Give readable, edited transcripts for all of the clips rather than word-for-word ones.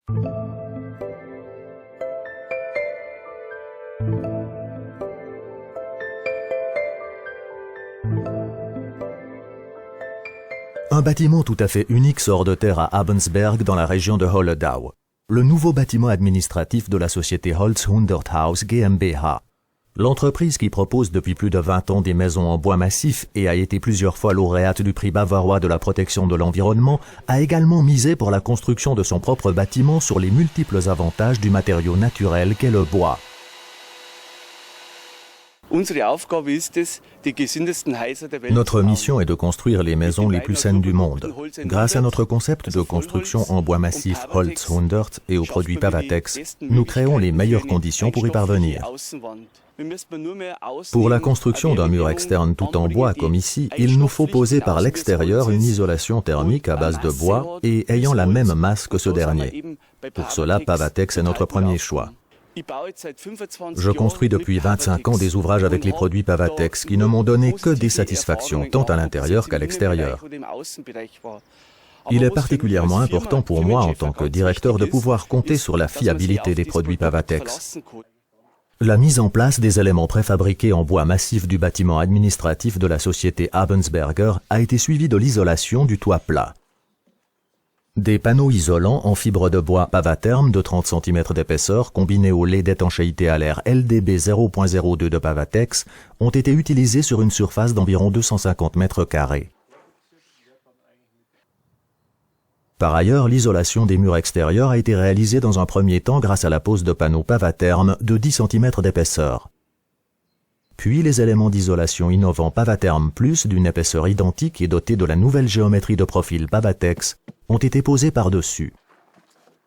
Un bâtiment tout à fait unique sort de terre à Abensberg dans la région de Holledau. Le nouveau bâtiment administratif de la société Holzhunderthaus GmbH. L'entreprise qui propose depuis plus de 20 ans des maisons en bois massif et a été plusieurs fois lauréate du prix bavarois de la protection de l'environnement a également misé pour la construction de son propre bâtiment sur les multiples avantages du matériau naturel qu'est le bois. Notre mission est de construire les maisons les plus saines du monde. Grâce à notre concept de construction en bois massif Holzhundert et aux produits Pavatex, nous créons les meilleures conditions pour y parvenir. Pour la construction d'un mur externe tout en bois comme ici, il nous faut poser par l'extérieur une isolation thermique à base de bois et ayant la même masse que ce dernier. Pour cela, Pavatex est notre premier choix. Je construis depuis 25 ans des ouvrages avec les produits Pavatex qui ne m'ont donné que des satisfactions, tant à l'intérieur qu'à l'extérieur. Il est particulièrement important pour moi, en tant que directeur, de pouvoir compter sur la fiabilité des produits Pavatex. La mise en place des éléments préfabriqués en bois massif du bâtiment administratif de la société Abensberger a été suivie de l'isolation du toit plat. Des panneaux isolants en fibre de bois Pavatherm de 30 cm d'épaisseur combinés au lait d'étanchéité à l'air LDB 0.02 de Pavatex ont été utilisés sur une surface d'environ 250 m². Par ailleurs, l'isolation des murs extérieurs a été réalisée dans un premier temps grâce à la pose de panneaux Pavatherm de 10 cm d'épaisseur. Puis les éléments d'isolation innovants Pavatherm Plus d'une épaisseur identique et dotés de la nouvelle géométrie de profil Pavatex ont été posés par-dessus.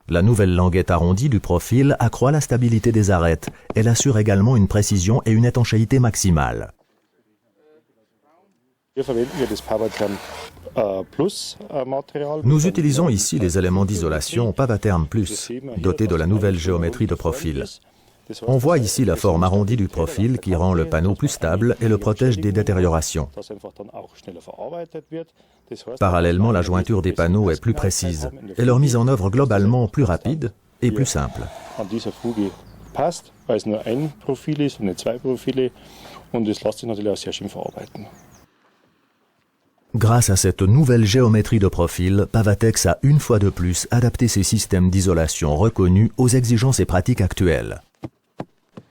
La nouvelle languette arrondie du profil accroît la stabilité des arêtes. Elle assure également une précision et une étanchéité maximale. Nous utilisons ici les éléments d'isolation Pavatherm Plus, dotés de la nouvelle géométrie de profil. On voit ici la forme arrondie du profil qui rend le panneau plus stable et le protège des détériorations. Parallèlement, la jointure des panneaux est plus précise et leur mise en œuvre globalement plus rapide et plus simple. Grâce à cette nouvelle géométrie de profil, Pavatex a une fois de plus adapté ses systèmes d'isolation reconnus aux exigences et pratiques actuelles.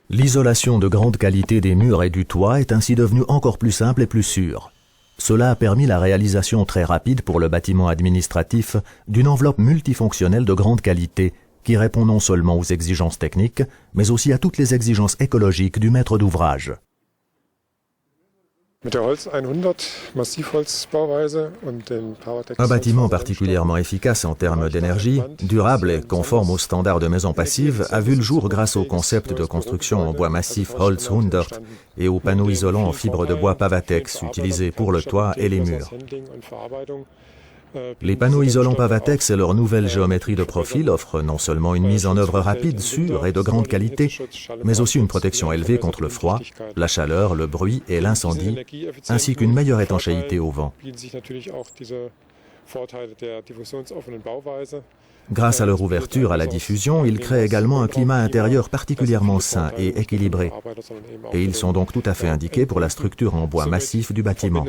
L'isolation de grande qualité des murs et du toit est ainsi devenue encore plus simple et plus sûre. Cela a permis la réalisation très rapide pour le bâtiment administratif d'une enveloppe multifonctionnelle de grande qualité qui répond non seulement aux exigences techniques, mais aussi à toutes les exigences écologiques du maître d'ouvrage. Un bâtiment particulièrement efficace en termes d'énergie, durable et conforme aux standards de maisons passives a vu le jour grâce au concept de construction en bois massif Holzhundert et aux panneaux isolants en fibre de bois Pavatex utilisés pour le toit et les murs. Les panneaux isolants Pavatex et leur nouvelle géométrie de profil offrent non seulement une mise en œuvre rapide, sûre et de grande qualité, mais aussi une protection élevée contre le froid, la chaleur, le bruit et l'incendie, ainsi qu'une meilleure étanchéité au vent. Grâce à leur ouverture à la diffusion, ils créent également un climat intérieur particulièrement sain et équilibré. Et ils sont donc tout à fait indiqués pour la structure en bois massif du bâtiment.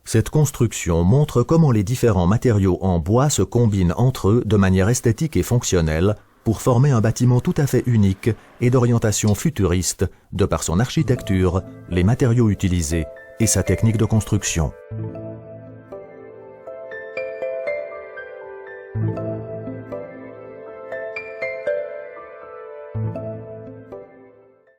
Cette construction montre comment les différents matériaux en bois se combinent entre eux de manière esthétique et fonctionnelle pour former un bâtiment tout à fait unique et d'orientation futuriste de par son architecture, les matériaux utilisés et sa technique de construction.